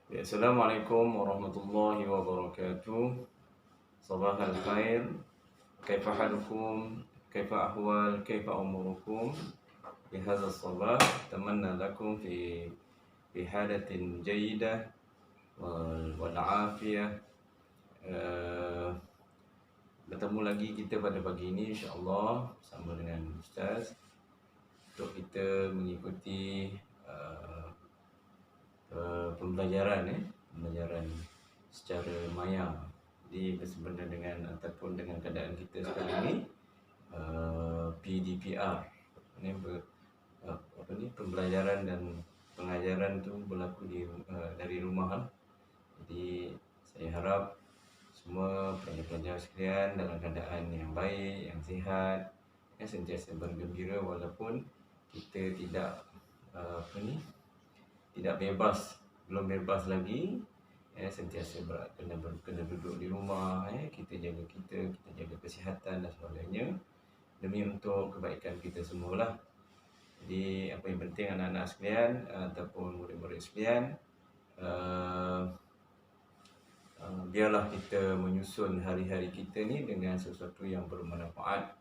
Ya, Assalamualaikum warahmatullahi wabarakatuh. Sabah al-khair. Kaifa halukum? Kaifa ahwal? Kaifa umurukum? Di hadha sabah, tamanna lakum fi halatin jayyidah wal afiyah. Bertemu lagi kita pada pagi ini insya-Allah bersama dengan Ustaz untuk kita mengikuti pembelajaran secara maya. Jadi bersempena dengan ataupun dengan keadaan kita sekarang ini, PDPR ini pembelajaran dan pengajaran tu berlaku dari rumah lah. Jadi saya harap semua pelajar-pelajar sekalian dalam keadaan yang baik, yang sihat, sentiasa bergembira walaupun kita tidak tidak bebas, belum bebas lagi, sentiasa kena duduk di rumah, kita jaga kesihatan dan sebagainya demi untuk kebaikan kita semualah. Jadi apa yang penting anak-anak sekalian ataupun murid-murid sekalian, biarlah kita menyusun hari-hari kita ni dengan sesuatu yang bermanfaat.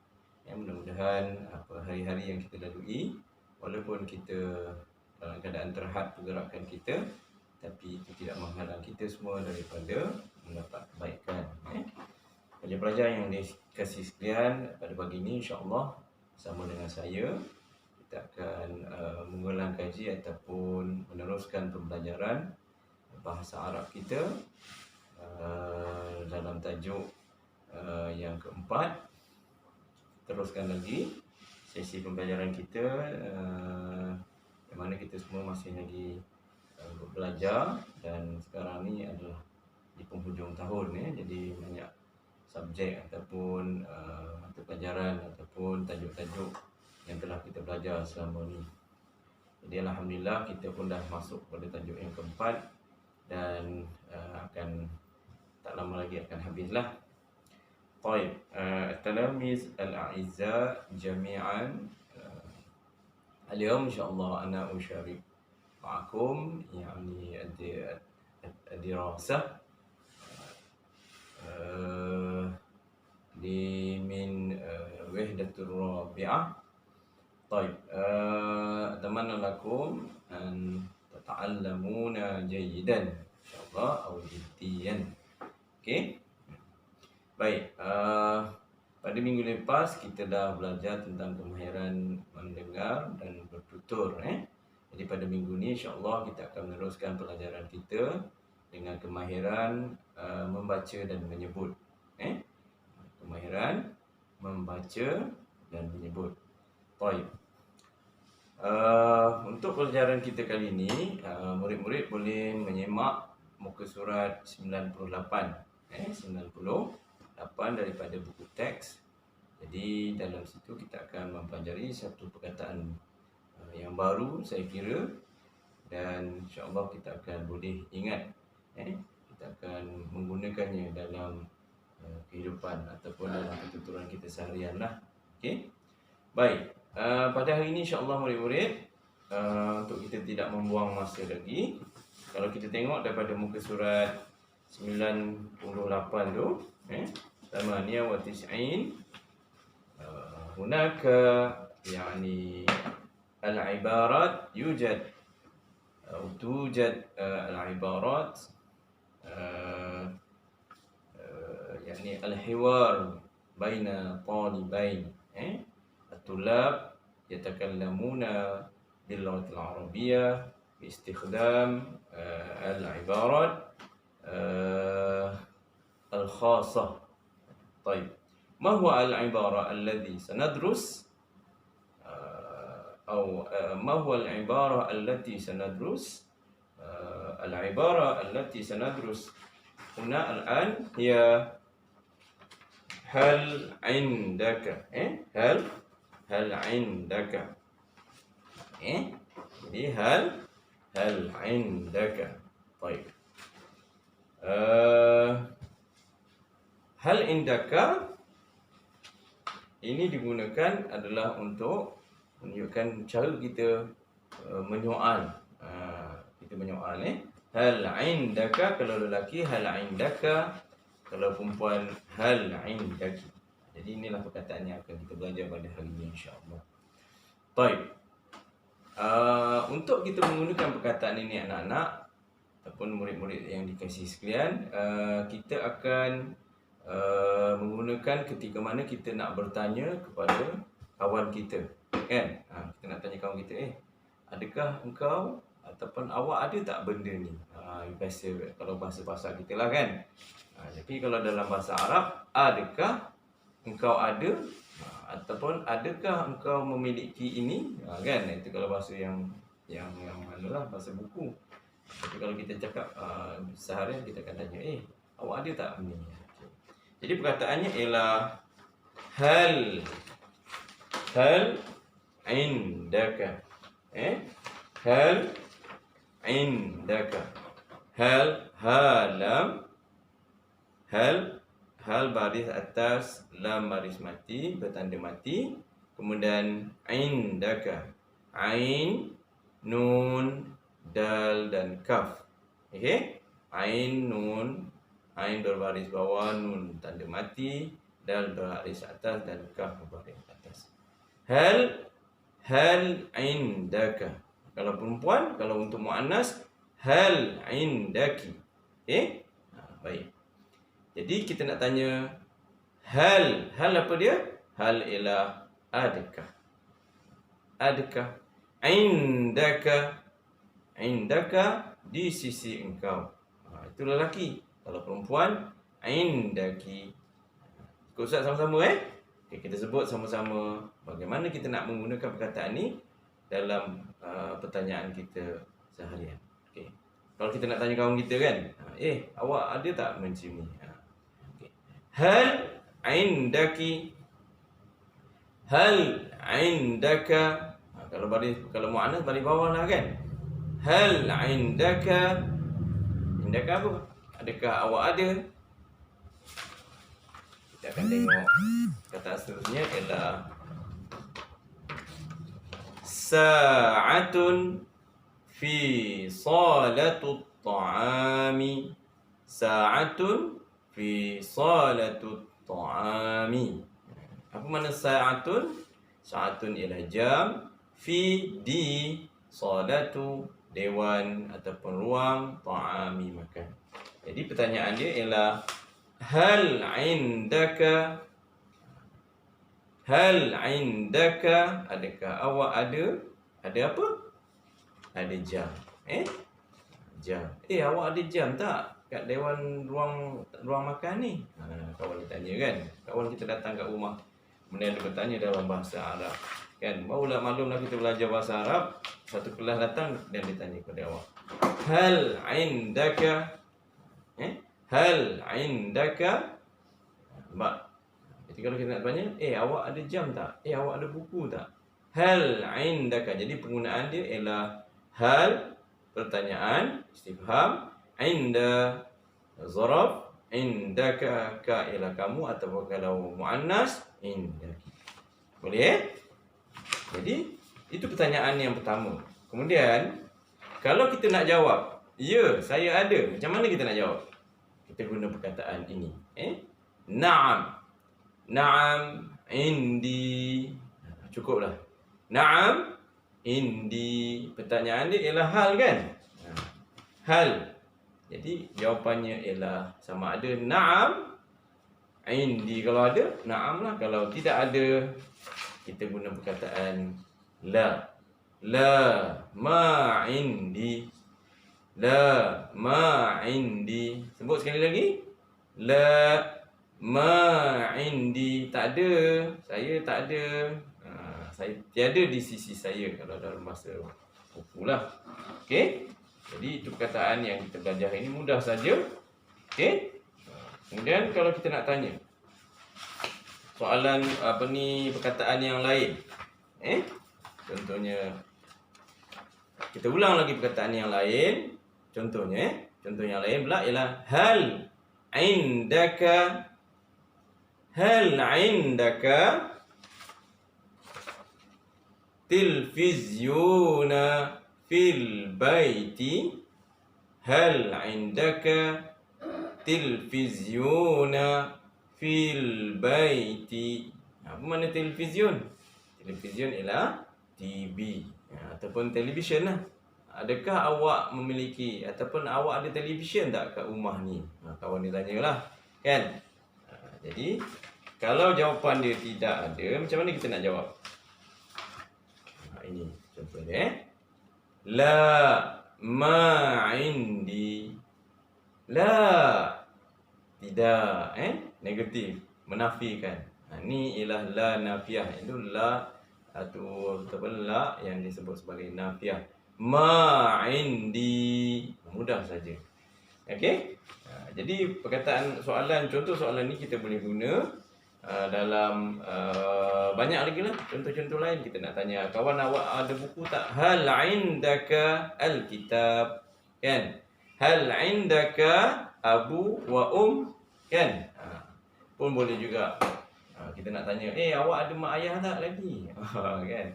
Mudah-mudahan hari-hari yang kita lalui, walaupun kita dalam keadaan terhad pergerakan kita, tapi itu tidak menghalang kita semua daripada mendapat kebaikan. Pelajar-pelajar yang dikasihi sekalian, pada pagi ini insya-Allah bersama dengan saya kita akan mengulang kaji ataupun meneruskan pembelajaran bahasa Arab kita dalam tajuk yang keempat. Teruskan lagi sesi pembelajaran kita, di mana kita semua masih lagi belajar dan sekarang ni adalah di penghujung tahun, jadi banyak subjek ataupun mata pelajaran ataupun tajuk-tajuk yang telah kita belajar selama ni. Jadi alhamdulillah kita pun dah masuk pada tajuk yang keempat dan akan tak lama lagi akan habislah. Baik, التلاميذ الأعزاء جميعا، اليوم إن شاء الله أنا أشارك معكم يعني الدراسة من وحدة الرابعة. طيب، أتمنى لكم أن تتعلمون جيدا إن شاء الله أو جديا. Okay? Baik, pada minggu lepas kita dah belajar tentang kemahiran mendengar dan bertutur. Jadi pada minggu ni insya-Allah kita akan meneruskan pelajaran kita dengan kemahiran membaca dan menyebut. Kemahiran membaca dan menyebut. Baik. Untuk pelajaran kita kali ini, murid-murid boleh menyemak muka surat 98. 98 daripada buku teks. Jadi dalam situ kita akan mempelajari satu perkataan yang baru saya kira, dan insya-Allah kita akan boleh ingat, kita akan menggunakannya dalam kehidupan ataupun dalam pertuturan kita seharian lah. Okey. Baik, pada hari ini insya-Allah murid-murid, untuk kita tidak membuang masa lagi, kalau kita tengok daripada muka surat 98 tu, ثمانية وتسعين، هناك يعني العبارات توجد العبارات، يعني الحوار بين طالبين، الطلاب يتكلمون باللغة العربية باستخدام العبارات الخاصة. طيب، ما هو العبارة التي سندرس أو ما هو العبارة التي سندرس؟ العبارة التي سندرس هنا الآن هي هل عندك، هل عندك، jadi هل عندك. طيب، hal indaka ini digunakan adalah untuk menunjukkan cara kita menyoal. Kita menyoal, Hal indaka kalau lelaki, hal indaka kalau perempuan, hal indaki. Jadi inilah perkataan yang akan kita belajar pada hari ini insya-Allah. Baik. Untuk kita menggunakan perkataan ini anak-anak ataupun murid-murid yang dikasihi sekalian, kita akan menggunakan ketika mana kita nak bertanya kepada kawan kita, kan? Kita nak tanya kawan kita, adakah engkau ataupun awak ada tak benda ni? Biasa kalau bahasa kita lah, kan? Tapi kalau dalam bahasa Arab, adakah engkau ada ataupun adakah engkau memiliki ini? Kan? Itu kalau bahasa yang manalah, bahasa buku. Tapi kalau kita cakap seharian, kita akan tanya, awak ada tak benda ni? Jadi perkataannya ialah hal indaka. Hal indaka. Hal baris atas, lam baris mati, bertanda mati. Kemudian indaka. Ain, nun, dal dan kaf. Okey? Ain, nun, ain berbaris bawah, nun tanda mati, dal berbaris atas dan kaf berbaris atas. Hal indaka. Kalau perempuan, kalau untuk muannas, hal indaki. Baik. Jadi kita nak tanya hal apa dia? Hal ialah adakah. Adakah indaka di sisi engkau. Itu lelaki. Kalau perempuan, indaki. Ikut Ustaz sama-sama, Okay, kita sebut sama-sama bagaimana kita nak menggunakan perkataan ni dalam pertanyaan kita seharian. Okay. Kalau kita nak tanya kawan kita, kan, awak ada tak mencium ni? Okay. Hal indaki. Hal indaka. Kalau muannas baris bawah lah, kan. Hal indaka. Indaka apa? Adakah awak ada? Kita akan tengok kata seterusnya ialah sa'atun fi salatut ta'ami. Sa'atun fi salatut ta'ami. Apa makna sa'atun? Sa'atun ialah jam, fi di, salatu dewan ataupun ruang, ta'ami makan. Jadi pertanyaan dia ialah hal indaka, adakah awak ada apa? Ada jam. Jam. Awak ada jam tak kat dewan ruang makan ni? Kawan dia tanya, kan. Kawan kita datang kat rumah, kemudian dia bertanya dalam bahasa Arab, kan. Barulah maklumlah kita belajar bahasa Arab. Satu kelas datang dan dia tanya kepada awak, hal indaka, hal indaka, Mbak. Jadi kalau kita nak tanya, awak ada jam tak? Awak ada buku tak? Hal indaka. Jadi penggunaan dia ialah hal, pertanyaan, istifham, inda, zaraf, indaka, ka ialah kamu, ataupun kalau muannas, indaki. Boleh? Jadi itu pertanyaan yang pertama. Kemudian kalau kita nak jawab, ya, saya ada, macam mana kita nak jawab? Kita guna perkataan ini. Na'am. Na'am indi. Cukuplah. Na'am indi. Pertanyaan dia ialah hal, kan? Hal. Jadi jawapannya ialah sama ada na'am indi kalau ada, na'am lah. Kalau tidak ada, kita guna perkataan la. La ma indi. La ma indi. Sebut sekali lagi. La ma indi. Tak ada. Saya tak ada. Saya tiada di sisi saya kalau dalam bahasa buku lah. Okey. Jadi itu perkataan yang kita belajar ini, mudah saja. Okey. Kemudian kalau kita nak tanya soalan perkataan yang lain. Contohnya kita ulang lagi perkataan yang lain. Contoh yang lain pula ialah hal indaka tilfizyuna fil baiti. hal indaka tilfizyuna fil baiti. Apa mana television? Television ialah TV, ataupun televisyen lah. Adakah awak memiliki ataupun awak ada televisyen tak kat rumah ni? Kawan dia tanyalah, kan? Jadi kalau jawapan dia tidak ada, macam mana kita nak jawab? Ini contoh dia. La ma indi. La, tidak, negatif, menafikan. Ni ialah la nafiah. Itu la atau la yang disebut sebagai nafiah. Ma indi, mudah saja. Okey? Jadi perkataan soalan, contoh soalan ni kita boleh guna dalam banyak lagi lah contoh-contoh lain. Kita nak tanya, kawan awak ada buku tak? Hal indaka alkitab, kan? Hal indaka abu wa kan? Pun boleh juga. Kita nak tanya, awak ada mak ayah tak lagi? Kan?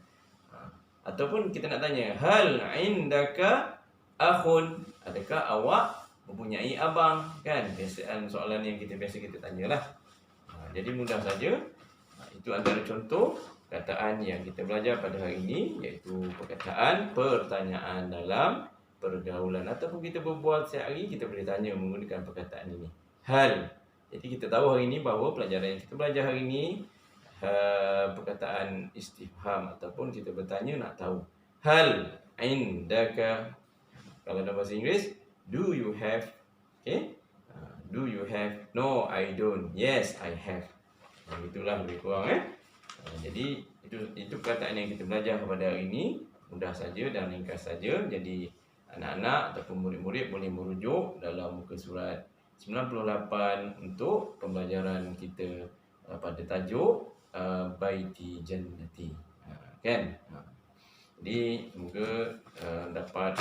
Ataupun kita nak tanya, hal indaka akhun, adakah awak mempunyai abang? Kan? Biasaan soalan yang biasa kita tanyalah. Jadi mudah saja. Itu antara contoh perkataan yang kita belajar pada hari ini, iaitu perkataan pertanyaan dalam pergaulan. Ataupun kita berbual setiap hari, kita boleh tanya menggunakan perkataan ini. Hal. Jadi kita tahu hari ini bahawa pelajaran yang kita belajar hari ini perkataan istifham, ataupun kita bertanya nak tahu. Hal indaka. Kalau dalam bahasa Inggeris, do you have? Okay? Do you have? No, I don't. Yes, I have. Itulah lebih kurang. Jadi itu perkataan yang kita belajar pada hari ini. Mudah saja dan ringkas saja. Jadi anak-anak ataupun murid-murid boleh merujuk dalam muka surat 98 untuk pembelajaran kita pada tajuk Baiti Jannati. Kan? Jadi semoga dapat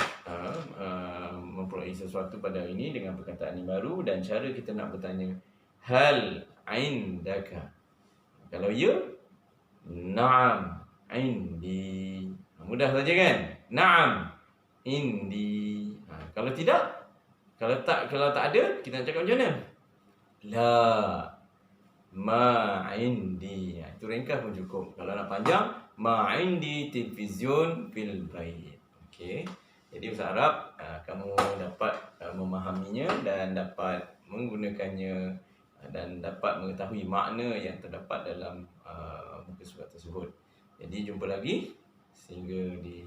memperoleh sesuatu pada hari ini dengan perkataan yang baru dan cara kita nak bertanya. Hal indaka. Kalau ya, na'am indi. Mudah saja kan? Na'am indi. Kalau tidak, kalau tak ada, kita nak cakap macam mana? La ma indi. Itu ringkas pun cukup. Kalau nak panjang, ma indi television fil bait. Okey. Jadi Ustaz harap kamu dapat memahaminya dan dapat menggunakannya dan dapat mengetahui makna yang terdapat dalam muka surat tersebut. Jadi jumpa lagi sehingga di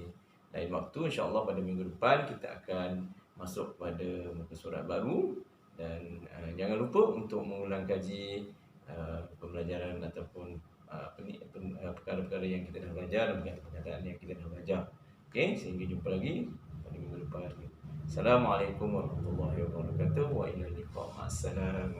lain waktu, insya-Allah pada minggu depan kita akan masuk pada muka surat baru dan jangan lupa untuk mengulang kaji pembelajaran ataupun perkara-perkara yang kita dah belajar dan perkataan yang kita dah belajar. Okey, sehingga jumpa lagi pada minggu depan. Assalamualaikum warahmatullahi wabarakatuh. Wa ila liqa. Assalam.